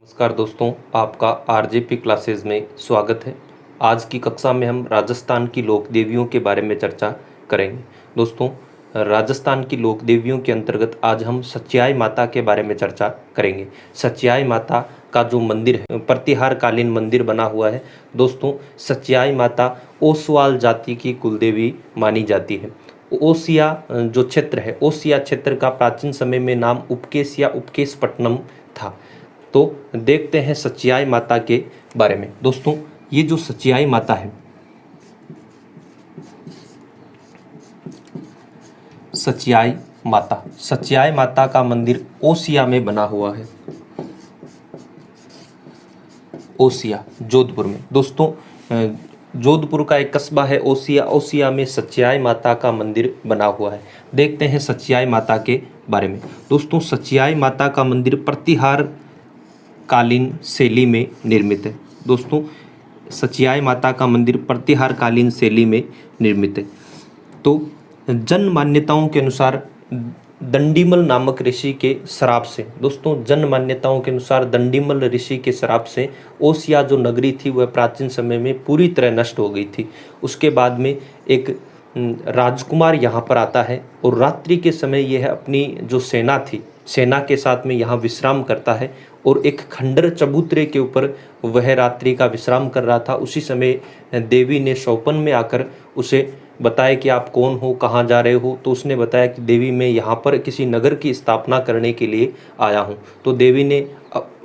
नमस्कार दोस्तों, आपका आरजेपी क्लासेस में स्वागत है। आज की कक्षा में हम राजस्थान की लोक देवियों के बारे में चर्चा करेंगे। दोस्तों, राजस्थान की लोक देवियों के अंतर्गत आज हम सच्चाई माता के बारे में चर्चा करेंगे। सच्चाई माता का जो मंदिर है, प्रतिहार कालीन मंदिर बना हुआ है। दोस्तों, सच्चाई माता ओसवाल जाति की कुलदेवी मानी जाती है। ओसिया जो क्षेत्र है, ओसिया क्षेत्र का प्राचीन समय में नाम उपकेश या उपकेशपट्टनम था। तो देखते हैं सच्चाई माता के बारे में। दोस्तों, ये जो सच्चाई माता है, सच्चाई माता का मंदिर ओसिया में बना हुआ है। ओसिया जोधपुर में। दोस्तों, जोधपुर का एक कस्बा है ओसिया। ओसिया में सच्चाई माता का मंदिर बना हुआ है। देखते हैं सच्चाई माता के बारे में। दोस्तों, सच्चाई माता का मंदिर प्रतिहार कालीन शैली में निर्मित है। दोस्तों, सच्चाई माता का मंदिर प्रतिहार कालीन शैली में निर्मित है। तो जन मान्यताओं के अनुसार दंडीमल नामक ऋषि के श्राप से, दोस्तों जन मान्यताओं के अनुसार दंडीमल ऋषि के श्राप से ओसिया जो नगरी थी वह प्राचीन समय में पूरी तरह नष्ट हो गई थी। उसके बाद में एक राजकुमार यहाँ पर आता है और रात्रि के समय यह अपनी जो सेना थी, सेना के साथ में यहाँ विश्राम करता है और एक खंडर चबूतरे के ऊपर वह रात्रि का विश्राम कर रहा था। उसी समय देवी ने स्वप्न में आकर उसे बताया कि आप कौन हो, कहाँ जा रहे हो। तो उसने बताया कि देवी मैं यहाँ पर किसी नगर की स्थापना करने के लिए आया हूँ। तो देवी ने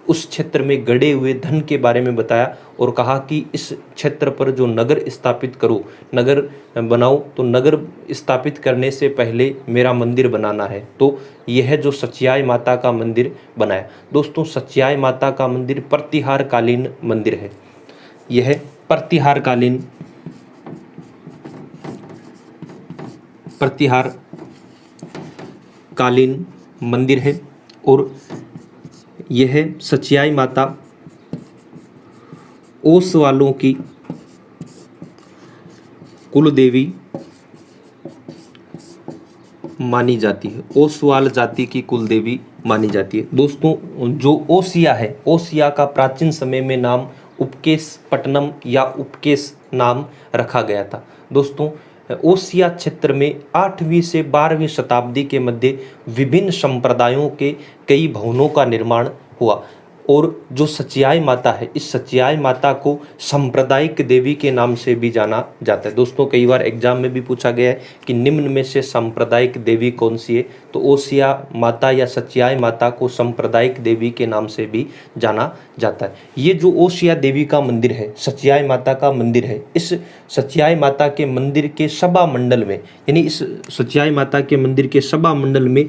उस क्षेत्र में गड़े हुए धन के बारे में बताया और कहा कि इस क्षेत्र पर जो नगर स्थापित करो, नगर बनाओ, तो नगर स्थापित करने से पहले मेरा मंदिर बनाना है। तो यह जो सच्चाई माता का मंदिर बनाया। दोस्तों, सच्चाई माता का मंदिर प्रतिहार कालीन मंदिर है। यह प्रतिहार कालीन मंदिर है और यह सच्चाई माता ओसवालों की कुलदेवी मानी जाती है। ओसवाल जाति की कुलदेवी मानी जाती है। दोस्तों, जो ओसिया है, ओसिया का प्राचीन समय में नाम उपकेशपट्टनम या उपकेश नाम रखा गया था। दोस्तों, ओसिया क्षेत्र में 8वीं से 12वीं शताब्दी के मध्य विभिन्न संप्रदायों के कई भवनों का निर्माण हुआ और जो सच्चाई माता है, इस सच्चाई माता को सांप्रदायिक देवी के नाम से भी जाना जाता है। दोस्तों, कई बार एग्जाम में भी पूछा गया है कि निम्न में से सांप्रदायिक देवी कौन सी है, तो ओसिया माता या सच्चाई माता को सांप्रदायिक देवी के नाम से भी जाना जाता है। ये जो ओसिया देवी का मंदिर है, सच्चाई माता का मंदिर है, इस सच्चाई माता के मंदिर के सभा मंडल में, यानी इस सच्चाई माता के मंदिर के सभा मंडल में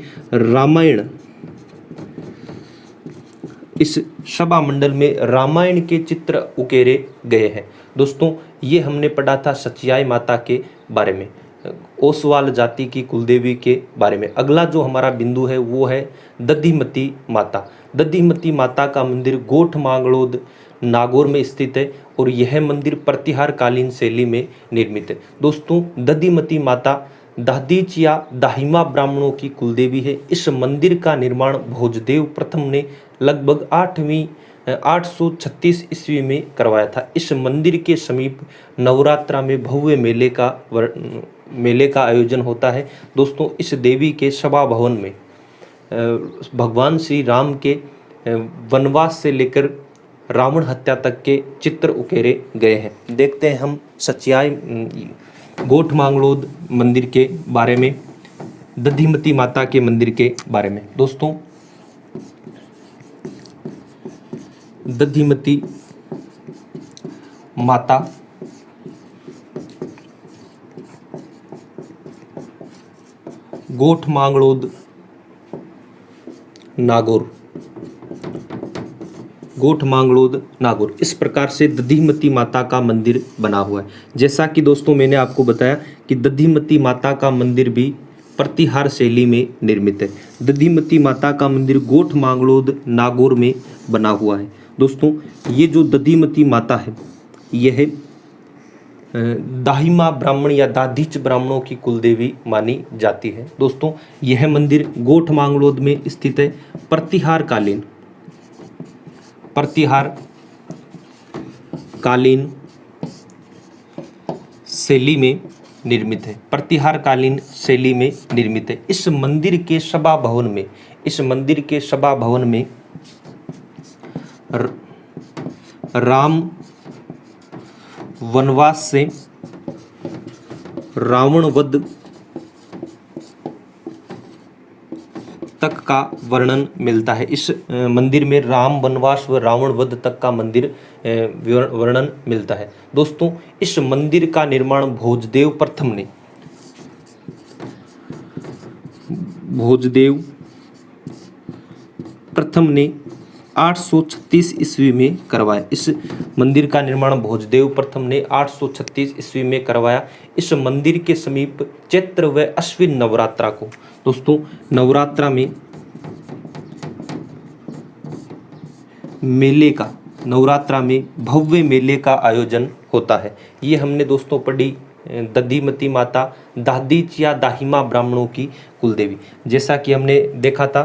इस सभा मंडल में रामायण के चित्र उकेरे गए हैं। दोस्तों, ये हमने पढ़ा था सच्चाई माता के बारे में, ओसवाल जाति की कुलदेवी के बारे में। अगला जो हमारा बिंदु है वो है दधिमती माता। दधिमती माता का मंदिर गोठ मांगड़ोद नागौर में स्थित है और यह मंदिर प्रतिहार कालीन शैली में निर्मित है। दोस्तों, दधिमती माता दादीच या दाहिमा ब्राह्मणों की कुलदेवी है। इस मंदिर का निर्माण भोजदेव प्रथम ने लगभग 836 ईस्वी में करवाया था। इस मंदिर के समीप नवरात्रा में भव्य मेले का आयोजन होता है। दोस्तों, इस देवी के सभा भवन में भगवान श्री राम के वनवास से लेकर रावण हत्या तक के चित्र उकेरे गए हैं। देखते हैं हम सच्चाई गोठ मांगड़ोद मंदिर के बारे में, दधिमती माता के मंदिर के बारे में। दोस्तों, दधिमती माता गोठ मांगड़ोद नागौर, गोठ मांगड़ोद नागौर, इस प्रकार से दधिमती माता का मंदिर बना हुआ है। जैसा कि दोस्तों मैंने आपको बताया कि दधिमती माता का मंदिर भी प्रतिहार शैली में निर्मित है। दधिमती माता का मंदिर गोठ मांगड़ोद नागौर में बना हुआ है। दोस्तों, ये जो दधिमती माता है, यह दाहिमा ब्राह्मण या दाधीच ब्राह्मणों की कुलदेवी मानी जाती है। दोस्तों, यह मंदिर गोठ मांगड़ोद में स्थित है। प्रतिहार प्रतिहार कालीन शैली में निर्मित है। प्रतिहार कालीन शैली में निर्मित है। इस मंदिर के सभा भवन में, इस मंदिर के सभा भवन में राम वनवास से रावण वध तक का वर्णन मिलता है। इस मंदिर में राम वनवास व रावण वध तक का मंदिर वर्णन मिलता है। दोस्तों, इस मंदिर का निर्माण भोजदेव प्रथम ने 836 ईस्वी में करवाया। इस मंदिर का निर्माण भोजदेव प्रथम ने 836 ईस्वी में करवाया। इस मंदिर के समीप चैत्र व अश्विन नवरात्रा को, दोस्तों नवरात्रा में नवरात्रा में भव्य मेले का आयोजन होता है। ये हमने दोस्तों पढ़ी दधिमती माता, दादीच या दाहिमा ब्राह्मणों की कुलदेवी। जैसा कि हमने देखा था,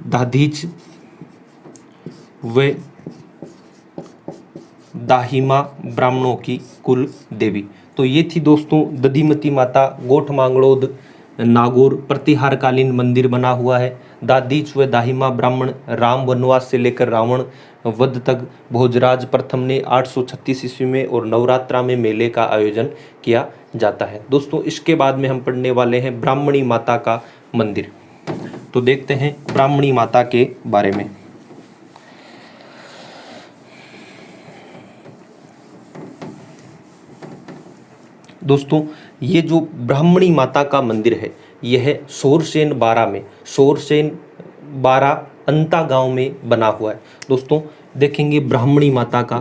दादीच व दाहिमा ब्राह्मणों की कुल देवी। तो ये थी दोस्तों दधिमती माता, गोठ मांगड़ोद नागौर प्रतिहारकालीन मंदिर बना हुआ है। दादीच व दाहिमा ब्राह्मण, राम वनवास से लेकर रावण वध तक भोजराज प्रथम ने 836 ईस्वी में और नवरात्रा में मेले का आयोजन किया जाता है। दोस्तों, इसके बाद में हम पढ़ने वाले हैं ब्राह्मणी माता का मंदिर। तो देखते हैं ब्राह्मणी माता के बारे में। दोस्तों, ये जो ब्राह्मणी माता का मंदिर है, यह सोरसेन बारा अंता गांव में बना हुआ है। दोस्तों देखेंगे ब्राह्मणी माता का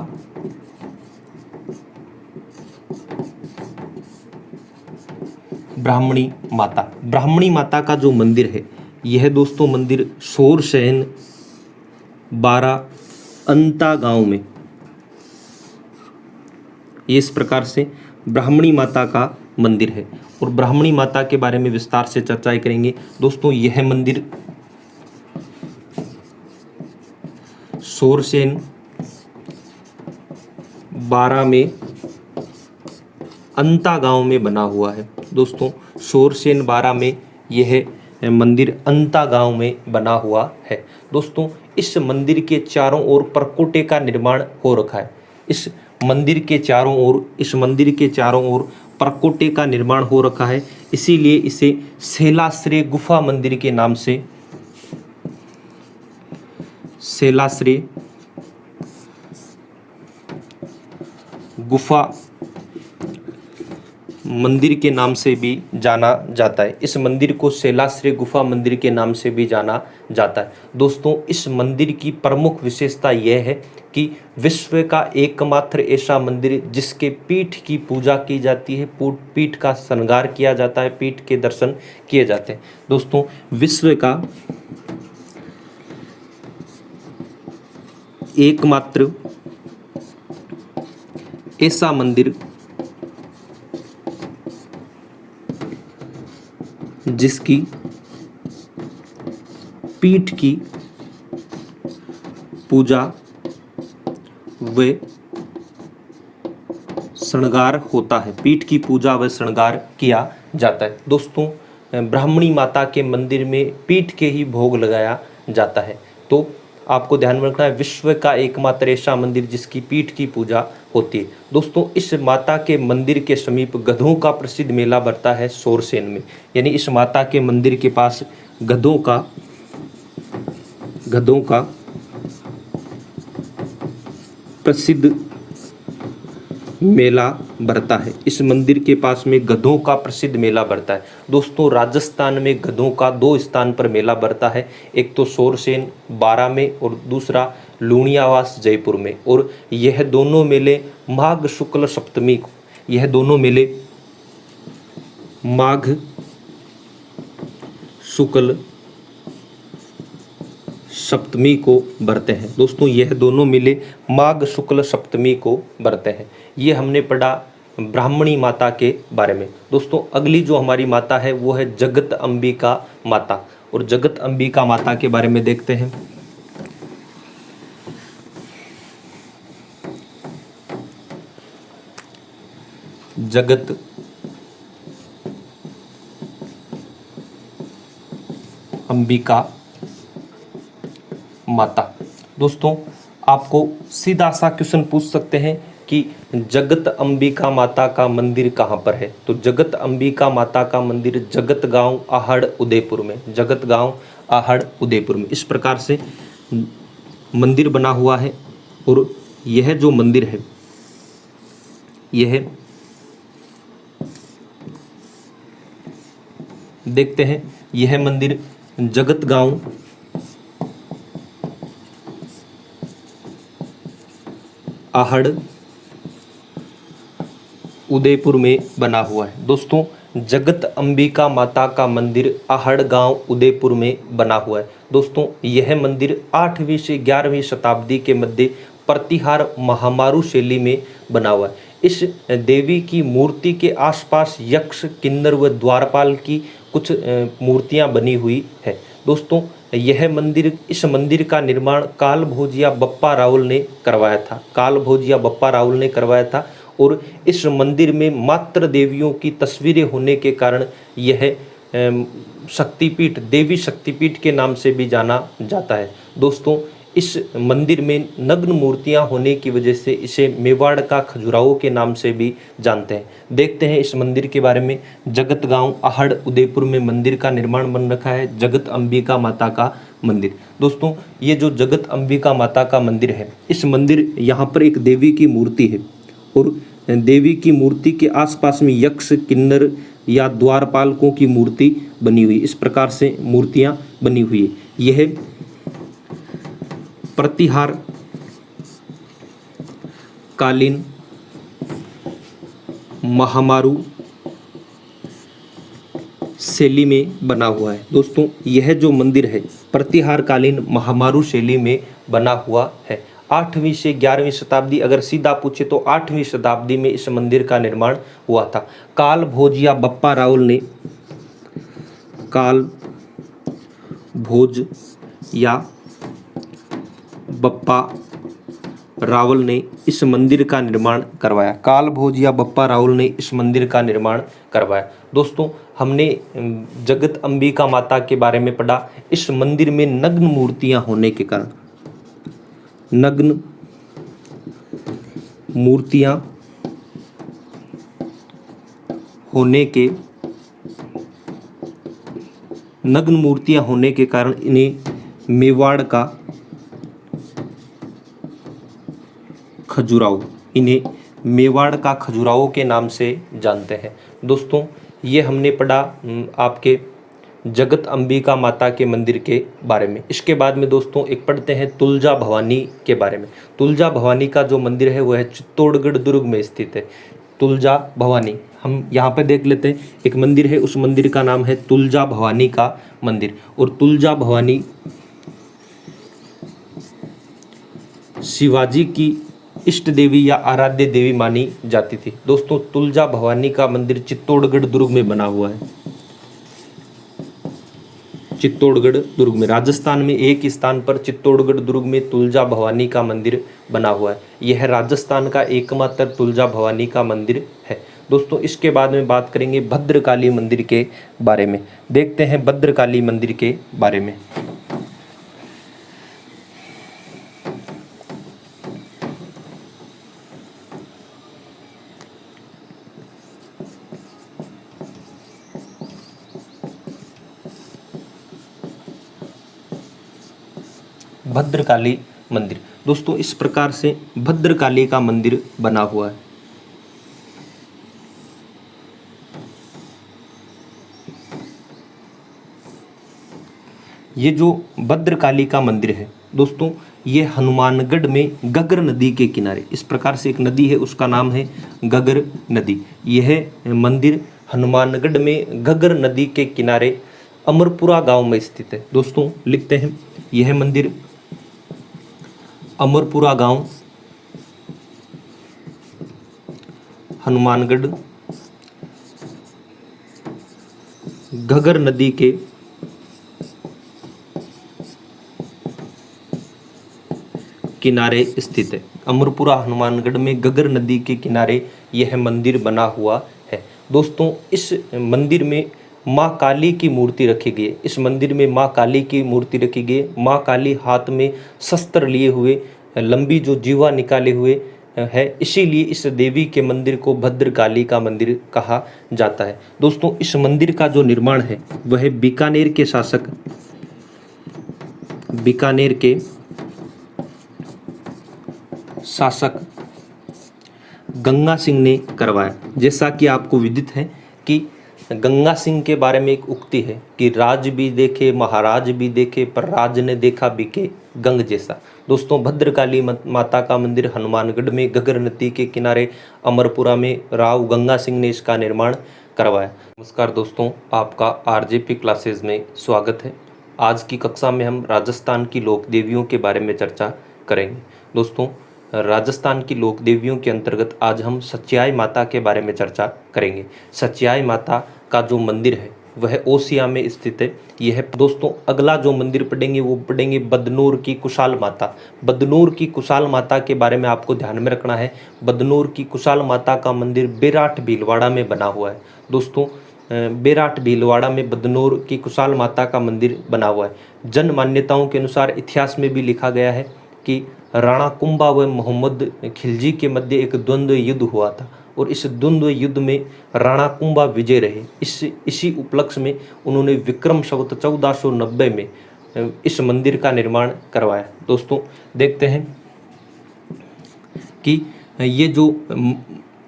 ब्राह्मणी माता का जो मंदिर है, यह दोस्तों मंदिर सोरसेन बारा अंता गांव में, ये इस प्रकार से ब्राह्मणी माता का मंदिर है। और ब्राह्मणी माता के बारे में विस्तार से चर्चा करेंगे। दोस्तों, यह मंदिर सोरसेन बारा में अंता गांव में बना हुआ है। दोस्तों, सोरसेन बारा में यह मंदिर अंता गांव में बना हुआ है। दोस्तों, इस मंदिर के चारों ओर परकोटे का निर्माण हो रखा है। इस मंदिर के चारों ओर परकोटे का निर्माण हो रखा है। इसीलिए इसे शैलाश्रय गुफा मंदिर के नाम से, शैलाश्रय गुफा मंदिर के नाम से भी जाना जाता है। इस मंदिर को शैलाश्रय गुफा मंदिर के नाम से भी जाना जाता है। दोस्तों, इस मंदिर की प्रमुख विशेषता यह है कि विश्व का एकमात्र ऐसा मंदिर जिसके पीठ की पूजा की जाती है, पीठ का श्रृंगार किया जाता है, पीठ के दर्शन किए जाते हैं। दोस्तों, विश्व का एकमात्र ऐसा मंदिर जिसकी पीठ की पूजा व श्रृंगार होता है, पीठ की पूजा व श्रृंगार किया जाता है। दोस्तों, ब्राह्मणी माता के मंदिर में पीठ के ही भोग लगाया जाता है। तो आपको ध्यान में रखना है, विश्व का एकमात्र ऐसा मंदिर जिसकी पीठ की पूजा होती है। दोस्तों, इस माता के मंदिर के समीप गधों का प्रसिद्ध मेला बढ़ता है सोरसेन में। यानी इस माता के मंदिर के पास गधों का प्रसिद्ध मेला बढ़ता है। इस मंदिर के पास में गधों का प्रसिद्ध मेला बढ़ता है। दोस्तों, राजस्थान में गधों का 2 स्थान पर मेला बढ़ता है, एक तो सोरसेन बारा में और दूसरा लूणियावास जयपुर में। और यह दोनों मेले माघ शुक्ल सप्तमी को, यह दोनों मेले माघ शुक्ल सप्तमी को बढ़ते हैं। दोस्तों, यह दोनों मेले माघ शुक्ल सप्तमी को बढ़ते हैं। ये हमने पढ़ा ब्राह्मणी माता के बारे में। दोस्तों, अगली जो हमारी माता है वो है जगत अंबिका माता। और जगत अंबिका माता के बारे में देखते हैं। जगत अंबिका माता। दोस्तों आपको सीधा सा क्वेश्चन पूछ सकते हैं कि जगत अंबिका माता का मंदिर कहाँ पर है। तो जगत अंबिका माता का मंदिर जगत गांव आहड़ उदयपुर में, जगत गांव आहड़ उदयपुर में इस प्रकार से मंदिर बना हुआ है। और यह जो मंदिर है यह देखते हैं, यह मंदिर जगत गांव आहड़ उदयपुर में बना हुआ है। दोस्तों जगत अंबिका माता का मंदिर आहड़ गांव उदयपुर में बना हुआ है। दोस्तों यह मंदिर 8वीं से 11वीं शताब्दी के मध्य प्रतिहार महामारू शैली में बना हुआ है। इस देवी की मूर्ति के आसपास यक्ष, किन्नर व द्वारपाल की कुछ मूर्तियां बनी हुई है। दोस्तों यह मंदिर, इस मंदिर का निर्माण काल भोजिया बप्पा रावल ने करवाया था, काल भोजिया बप्पा रावल ने करवाया था। और इस मंदिर में मात्र देवियों की तस्वीरें होने के कारण यह शक्तिपीठ, देवी शक्तिपीठ के नाम से भी जाना जाता है। दोस्तों इस मंदिर में नग्न मूर्तियां होने की वजह से इसे मेवाड़ का खजुराहो के नाम से भी जानते हैं। देखते हैं इस मंदिर के बारे में। जगत गांव आहड़ उदयपुर में मंदिर का निर्माण बन रखा है, जगत अंबिका माता का मंदिर। दोस्तों ये जो जगत अंबिका माता का मंदिर है, इस मंदिर यहाँ पर एक देवी की मूर्ति है और देवी की मूर्ति के आसपास में यक्ष, किन्नर या द्वारपालकों की मूर्ति बनी हुई, इस प्रकार से मूर्तियां बनी हुई है। यह प्रतिहार कालीन महामारू शैली में बना हुआ है। दोस्तों यह जो मंदिर है प्रतिहार कालीन महामारू शैली में बना हुआ है। 8वीं से 11वीं शताब्दी, अगर सीधा पूछे तो 8वीं शताब्दी में इस मंदिर का निर्माण हुआ था। काल भोजिया बप्पा रावल ने, काल भोज या बप्पा रावल ने इस मंदिर का निर्माण करवाया, काल भोज या बप्पा रावल ने इस मंदिर का निर्माण करवाया। दोस्तों हमने जगत अंबिका माता के बारे में पढ़ा। इस मंदिर में नग्न मूर्तियां होने के कारण, नग्न मूर्तियां होने के कारण इन्हें मेवाड़ का खजुराहो, इन्हें मेवाड़ का खजुराहो के नाम से जानते हैं। दोस्तों ये हमने पढ़ा आपके जगत अंबिका माता के मंदिर के बारे में। इसके बाद में दोस्तों एक पढ़ते हैं तुलजा भवानी के बारे में। तुलजा भवानी का जो मंदिर है वह चित्तौड़गढ़ दुर्ग में स्थित है। तुलजा भवानी हम यहाँ पे देख लेते हैं, एक मंदिर है, उस मंदिर का नाम है तुलजा भवानी का मंदिर। और तुलजा भवानी शिवाजी की इष्ट देवी या आराध्य देवी मानी जाती थी। दोस्तों तुलजा भवानी का मंदिर चित्तौड़गढ़ दुर्ग में बना हुआ है, चित्तौड़गढ़ दुर्ग में, राजस्थान में एक स्थान पर चित्तौड़गढ़ दुर्ग में तुलजा भवानी का मंदिर बना हुआ है। यह राजस्थान का एकमात्र तुलजा भवानी का मंदिर है। दोस्तों इसके बाद में बात करेंगे भद्रकाली मंदिर के बारे में। देखते हैं भद्रकाली मंदिर के बारे में। भद्रकाली मंदिर, दोस्तों इस प्रकार से भद्रकाली का मंदिर बना हुआ है। ये जो भद्रकाली का मंदिर है दोस्तों, ये हनुमानगढ़ में गगर नदी के किनारे, इस प्रकार से एक नदी है उसका नाम है गगर नदी। यह मंदिर हनुमानगढ़ में गगर नदी के किनारे अमरपुरा गांव में स्थित है। दोस्तों लिखते हैं, यह मंदिर अमरपुरा गांव हनुमानगढ़ घगर नदी किनारे स्थित है। अमरपुरा हनुमानगढ़ में गगर नदी के किनारे यह मंदिर बना हुआ है। दोस्तों इस मंदिर में माँ काली की मूर्ति रखी गई है। इस मंदिर में माँ काली की मूर्ति रखी गई है। माँ काली हाथ में शस्त्र लिए हुए, लंबी जो जीवा निकाले हुए है, इसीलिए इस देवी के मंदिर को भद्रकाली का मंदिर कहा जाता है। दोस्तों इस मंदिर का जो निर्माण है वह बीकानेर के शासक, बीकानेर के शासक गंगा सिंह ने करवाया। जैसा कि आपको विदित है कि गंगा सिंह के बारे में एक उक्ति है कि राज भी देखे महाराज भी देखे, पर राज ने देखा बिके गंग जैसा। दोस्तों भद्रकाली माता का मंदिर हनुमानगढ़ में गगर नदी के किनारे अमरपुरा में राव गंगा सिंह ने इसका निर्माण करवाया। नमस्कार दोस्तों, आपका आरजेपी क्लासेज में स्वागत है। आज की कक्षा में हम राजस्थान की लोक देवियों के बारे में चर्चा करेंगे। दोस्तों राजस्थान की लोक देवियों के अंतर्गत आज हम सच्चाई माता के बारे में चर्चा करेंगे। सच्चाई माता का जो मंदिर है वह ओसिया में स्थित है। यह दोस्तों अगला जो मंदिर पढ़ेंगे वो पढ़ेंगे बदनौर की कुशाल माता। बदनौर की कुशाल माता के बारे में आपको ध्यान में रखना है। बदनौर की कुशाल माता का मंदिर बेराट भीलवाड़ा में बना हुआ है। दोस्तों बेराट भीलवाड़ा में बदनौर की कुशाल माता का मंदिर बना हुआ है। जन मान्यताओं के अनुसार इतिहास में भी लिखा गया है कि राणा कुंभा व मोहम्मद खिलजी के मध्य एक द्वंद्व युद्ध हुआ था और इस द्वंद्व युद्ध में राणा कुंभा विजय रहे। इसी उपलक्ष्य में उन्होंने विक्रम संवत 1490 में इस मंदिर का निर्माण करवाया। दोस्तों देखते हैं कि ये जो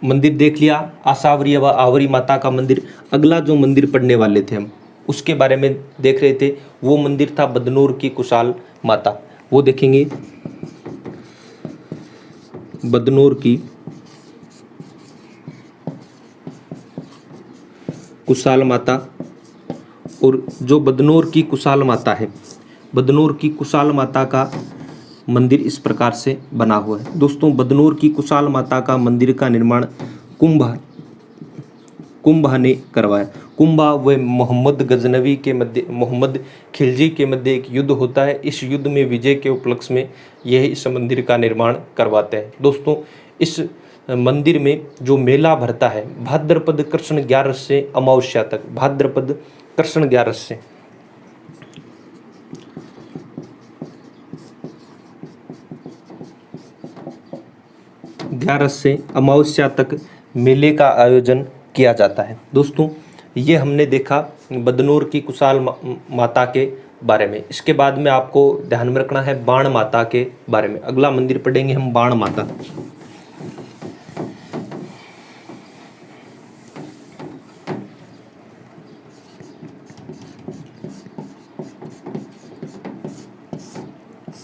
मंदिर देख लिया आसावरी व आवरी माता का मंदिर। अगला जो मंदिर पढ़ने वाले थे हम उसके बारे में देख रहे थे, वो मंदिर था बदनौर की कुशाल माता। वो देखेंगे बदनौर की कुशाल माता। और जो बदनौर की कुशाल माता है, बदनौर की कुशाल माता का मंदिर इस प्रकार से बना हुआ है। दोस्तों बदनौर की कुशाल माता का मंदिर का निर्माण कुंभा ने करवाया। कुंभा व मोहम्मद गजनवी के मध्य, मोहम्मद खिलजी के मध्य एक युद्ध होता है। इस युद्ध में विजय के उपलक्ष्य में यह इस मंदिर का निर्माण करवाते हैं। दोस्तों इस मंदिर में जो मेला भरता है भाद्रपद कृष्ण 11 से अमावस्या तक, भाद्रपद कृष्ण 11 से अमावस्या तक मेले का आयोजन किया जाता है। दोस्तों ये हमने देखा बदनौर की कुशाल माता के बारे में। इसके बाद में आपको ध्यान में रखना है बाण माता के बारे में। अगला मंदिर पढ़ेंगे हम बाण माता।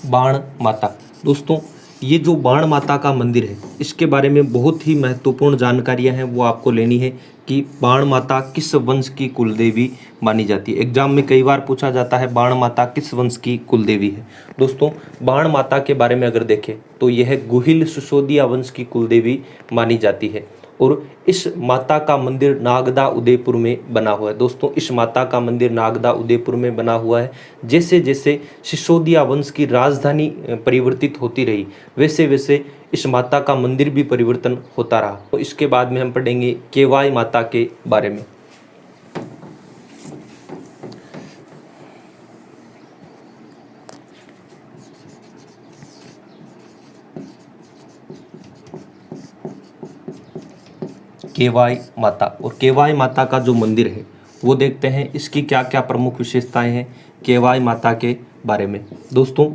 बाण माता। दोस्तों ये जो बाण माता का मंदिर है इसके बारे में बहुत ही महत्वपूर्ण जानकारियां हैं, वो आपको लेनी है कि बाण माता किस वंश की कुलदेवी मानी जाती है। एग्जाम में कई बार पूछा जाता है बाण माता किस वंश की कुलदेवी है। दोस्तों बाण माता के बारे में अगर देखें तो यह गुहिल सिसोदिया वंश की कुलदेवी मानी जाती है और इस माता का मंदिर नागदा उदयपुर में बना हुआ है। दोस्तों इस माता का मंदिर नागदा उदयपुर में बना हुआ है। जैसे जैसे सिसोदिया वंश की राजधानी परिवर्तित होती रही वैसे वैसे इस माता का मंदिर भी परिवर्तन होता रहा। तो इसके बाद में हम पढ़ेंगे केवाई माता के बारे में। केवाई माता। और केवाई माता का जो मंदिर है वो देखते हैं इसकी क्या क्या प्रमुख विशेषताएं हैं केवाई माता के बारे में। दोस्तों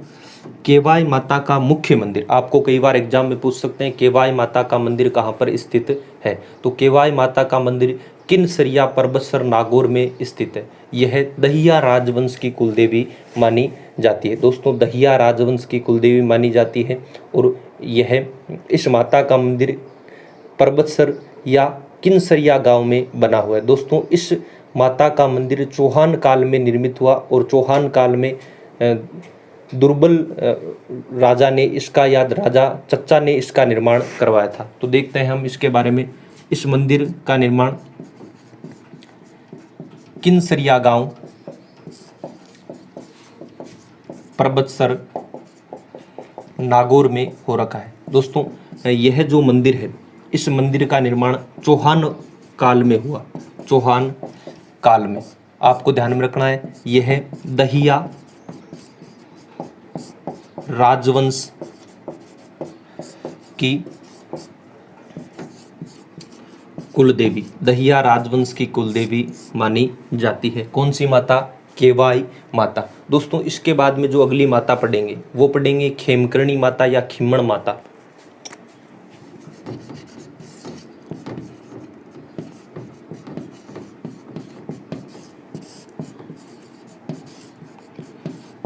केवाई माता का मुख्य मंदिर, आपको कई बार एग्जाम में पूछ सकते हैं केवाई माता का मंदिर कहाँ पर स्थित है। तो केवाई माता का मंदिर किनसरिया परबतसर नागौर में स्थित है। यह दहिया राजवंश की कुलदेवी मानी जाती है। दोस्तों दहिया राजवंश की कुलदेवी मानी जाती है और यह इस माता का मंदिर परबतसर या किनसरिया गांव में बना हुआ है। दोस्तों इस माता का मंदिर चौहान काल में निर्मित हुआ और चौहान काल में दुर्बल राजा ने इसका राजा चच्चा ने इसका निर्माण करवाया था। तो देखते हैं हम इसके बारे में। इस मंदिर का निर्माण किनसरिया गांव परबतसर नागौर में हो रखा है। दोस्तों यह जो मंदिर है, इस मंदिर का निर्माण चौहान काल में हुआ। चौहान काल में आपको ध्यान में रखना है, यह दहिया राजवंश की कुलदेवी, दहिया राजवंश की कुलदेवी मानी जाती है। कौन सी माता? केवाई माता। दोस्तों इसके बाद में जो अगली माता पढ़ेंगे वो पढ़ेंगे खेमकरणी माता या खिम्मण माता।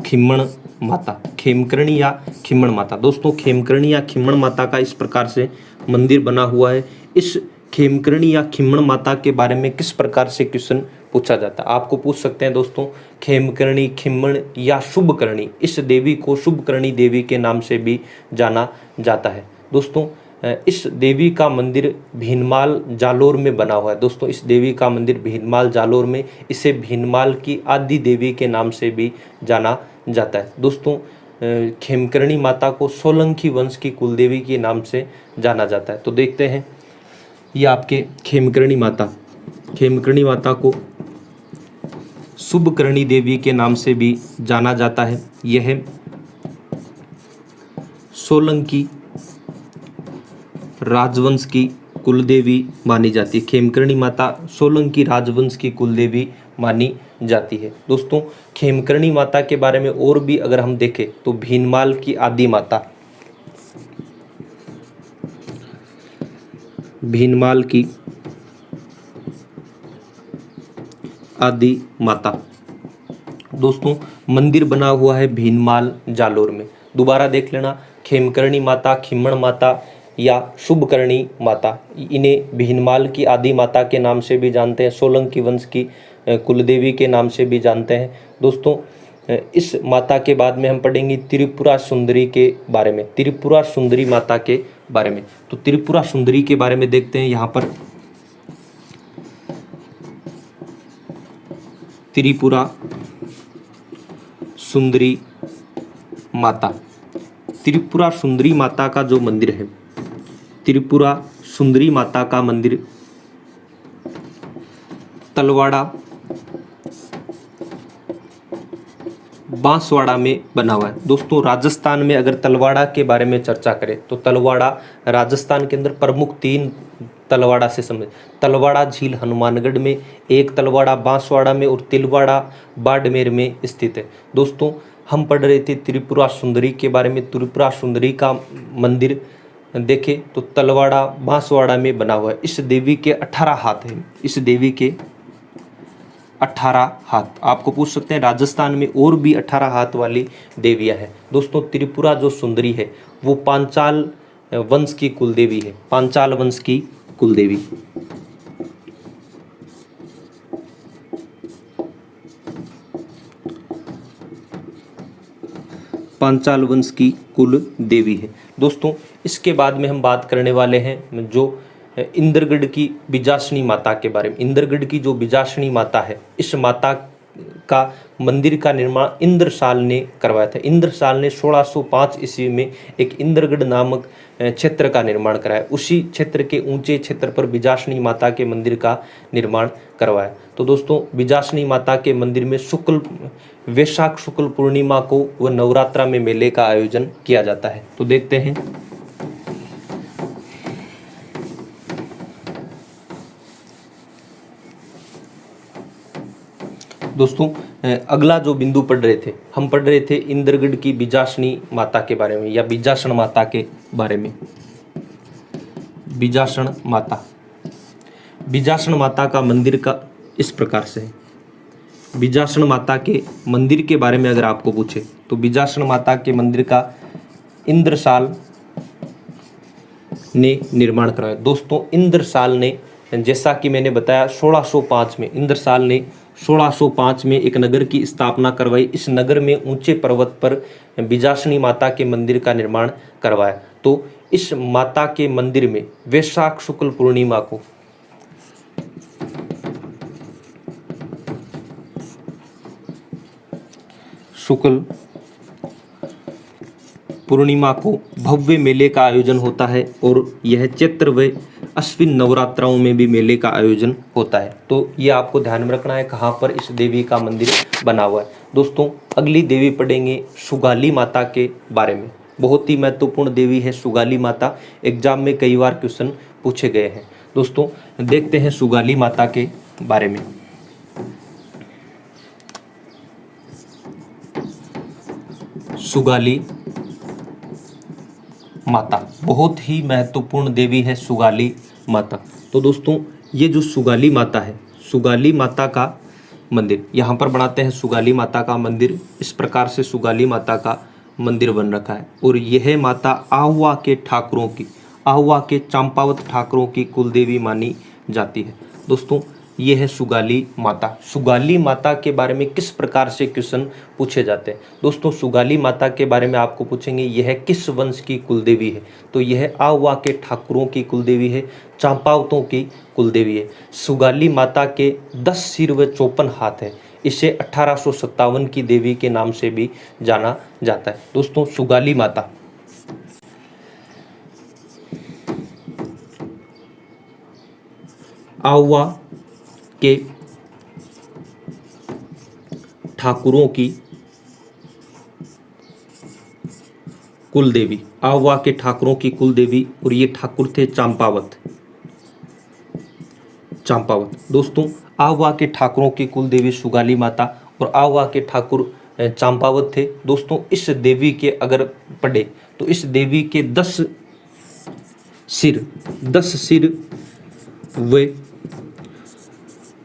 खिम्मण माता, खेमकरणी या खिम्मण माता। दोस्तों खेमकरणी या खिम्मण माता का इस प्रकार से मंदिर बना हुआ है। इस खेमकरणी या खिम्मण माता के बारे में किस प्रकार से क्वेश्चन पूछा जाता है? आपको पूछ सकते हैं दोस्तों, खेमकरणी, खिम्मण या शुभकरणी, इस देवी को शुभकरणी देवी के नाम से भी जाना जाता है। दोस्तों इस देवी का मंदिर भीनमाल जालोर में बना हुआ है। दोस्तों इस देवी का मंदिर भीनमाल जालोर में, इसे भीनमाल की आदि देवी के नाम से भी जाना जाता है। दोस्तों खेमकरणी माता को सोलंकी वंश की कुलदेवी के नाम से जाना जाता है। तो देखते हैं, ये आपके खेमकरणी माता, खेमकरणी माता को शुभकरणी देवी के नाम से भी जाना जाता है। यह सोलंकी राजवंश की कुलदेवी मानी जाती है। खेमकरणी माता सोलंकी राजवंश की कुलदेवी मानी जाती है। दोस्तों खेमकरणी माता के बारे में और भी अगर हम देखें तो भीनमाल की आदि माता, भीनमाल की आदि माता। दोस्तों मंदिर बना हुआ है भीनमाल जालोर में। दोबारा देख लेना, खेमकरणी माता, खिम्मण माता या शुभकरणी माता, इन्हें भीनमाल की आदि माता के नाम से भी जानते हैं, सोलंकी वंश की कुलदेवी के नाम से भी जानते हैं। दोस्तों इस माता के बाद में हम पढ़ेंगे त्रिपुरा सुंदरी के बारे में, त्रिपुरा सुंदरी माता के बारे में। तो त्रिपुरा सुंदरी के बारे में देखते हैं यहाँ पर, त्रिपुरा सुंदरी माता। त्रिपुरा सुंदरी माता का जो मंदिर है, त्रिपुरा सुंदरी माता का मंदिर तलवाड़ा बांसवाड़ा में बना हुआ है। दोस्तों राजस्थान में अगर तलवाड़ा के बारे में चर्चा करें तो तलवाड़ा राजस्थान के अंदर प्रमुख 3 तलवाड़ा से समझ, तलवाड़ा झील हनुमानगढ़ में, एक तलवाड़ा बांसवाड़ा में और तिलवाड़ा बाड़मेर में स्थित है। दोस्तों हम पढ़ रहे थे त्रिपुरा सुंदरी के बारे में। त्रिपुरा सुंदरी का मंदिर देखें तो तलवाड़ा बांसवाड़ा में बना हुआ है। इस देवी के 18 हाथ हैं, इस देवी के 18 हाथ। आपको पूछ सकते हैं राजस्थान में और भी 18 हाथ वाली देवियां हैं। दोस्तों त्रिपुरा जो सुंदरी है वो पांचाल वंश की कुलदेवी है, पांचाल वंश की कुलदेवी। पांचाल वंश की कुल देवी है। दोस्तों इसके बाद में हम बात करने वाले हैं जो इंद्रगढ़ की बिजासनी माता के बारे में। इंद्रगढ़ की जो बिजासनी माता है, इस माता का मंदिर का निर्माण इंद्रसाल ने करवाया था। इंद्रसाल ने 1605 ईस्वी में एक इंद्रगढ़ नामक क्षेत्र का निर्माण कराया। उसी क्षेत्र के ऊंचे क्षेत्र पर बिजासनी माता के मंदिर का निर्माण करवाया। तो दोस्तों बिजासनी माता के मंदिर में वैशाख शुक्ल पूर्णिमा को व नवरात्रा में मेले का आयोजन किया जाता है। तो देखते हैं, दोस्तों अगला जो बिंदु पढ़ रहे थे, हम पढ़ रहे थे इंद्रगढ़ की बिजासनी माता के बारे में या बिजासन माता के बारे में। बिजासन माता, बिजासन माता का मंदिर का इस प्रकार से है। बिजासन माता के मंदिर के बारे में अगर आपको पूछे तो बिजासन माता के मंदिर का इंद्रसाल ने निर्माण कराया। दोस्तों इंद्रसाल ने, जैसा कि मैंने बताया 1605 में, इंद्रसाल ने 1605 में एक नगर की स्थापना करवाई। इस नगर में ऊंचे पर्वत पर बिजासनी माता के मंदिर का निर्माण करवाया। तो इस माता के मंदिर में वैशाख शुक्ल पूर्णिमा को शुक्ल पूर्णिमा को भव्य मेले का आयोजन होता है और यह चैत्र व अश्विन नवरात्राओं में भी मेले का आयोजन होता है। तो ये आपको ध्यान में रखना है कहाँ पर इस देवी का मंदिर बना हुआ है। दोस्तों अगली देवी पढ़ेंगे सुगाली माता के बारे में। बहुत ही महत्वपूर्ण देवी है सुगाली माता, एग्जाम में कई बार क्वेश्चन पूछे गए हैं। दोस्तों देखते हैं सुगाली माता के बारे में। सुगाली माता बहुत ही महत्वपूर्ण देवी है सुगाली माता। तो दोस्तों ये जो सुगाली माता है, सुगाली माता का मंदिर यहाँ पर बनाते हैं। सुगाली माता का मंदिर इस प्रकार से सुगाली माता का मंदिर बन रखा है और यह माता आहुआ के ठाकुरों की, आहुआ के चंपावत ठाकुरों की कुलदेवी मानी जाती है। दोस्तों यह है सुगाली माता। सुगाली माता के बारे में किस प्रकार से क्वेश्चन पूछे जाते हैं? दोस्तों सुगाली माता के बारे में आपको पूछेंगे यह किस वंश की कुलदेवी है? तो यह आहुआ के ठाकुरों की कुलदेवी है, चंपावतों की कुलदेवी है। सुगाली माता के 10 सिर व 54 हाथ है। इसे 1857 की देवी के नाम से भी जाना जाता है। दोस्तों सुगाली माता आहुआ के ठाकुरों की कुलदेवी, आहुआ के ठाकुरों की कुलदेवी, और ये ठाकुर थे चंपावत। चंपावत दोस्तों आहुआ के ठाकुरों की कुलदेवी सुगाली माता और आहुआ के ठाकुर चंपावत थे। दोस्तों इस देवी के अगर पढ़े तो इस देवी के 10 सिर व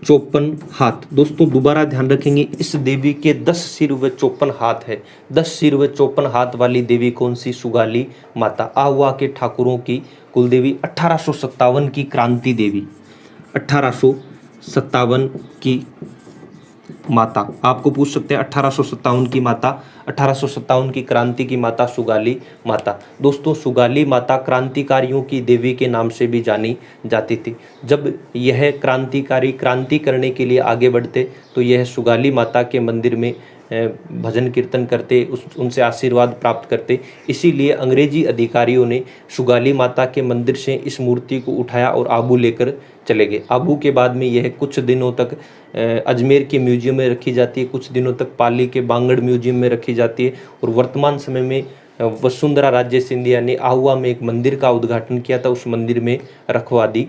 54 हाथ। दोस्तों दोबारा ध्यान रखेंगे, इस देवी के 10 सिर व 54 हाथ है। 10 सिर व 54 हाथ वाली देवी कौन सी? सुगाली माता, आहुआ के ठाकुरों की कुलदेवी, 1857 की क्रांति देवी, 1857 की माता। आपको पूछ सकते हैं 1857 की माता, 1857 की क्रांति की माता सुगाली माता। दोस्तों सुगाली माता क्रांतिकारियों की देवी के नाम से भी जानी जाती थी। जब यह क्रांतिकारी क्रांति करने के लिए आगे बढ़ते तो यह सुगाली माता के मंदिर में भजन कीर्तन करते, उनसे आशीर्वाद प्राप्त करते। इसीलिए अंग्रेजी अधिकारियों ने सुगाली माता के मंदिर से इस मूर्ति को उठाया और आबू लेकर चले गए। आबू के बाद में यह कुछ दिनों तक अजमेर के म्यूजियम में रखी जाती है, कुछ दिनों तक पाली के बांगड़ म्यूजियम में रखी जाती है और वर्तमान समय में वसुंधरा राज्य सिंधिया ने आहुआ में एक मंदिर का उद्घाटन किया था, उस मंदिर में रखवा दी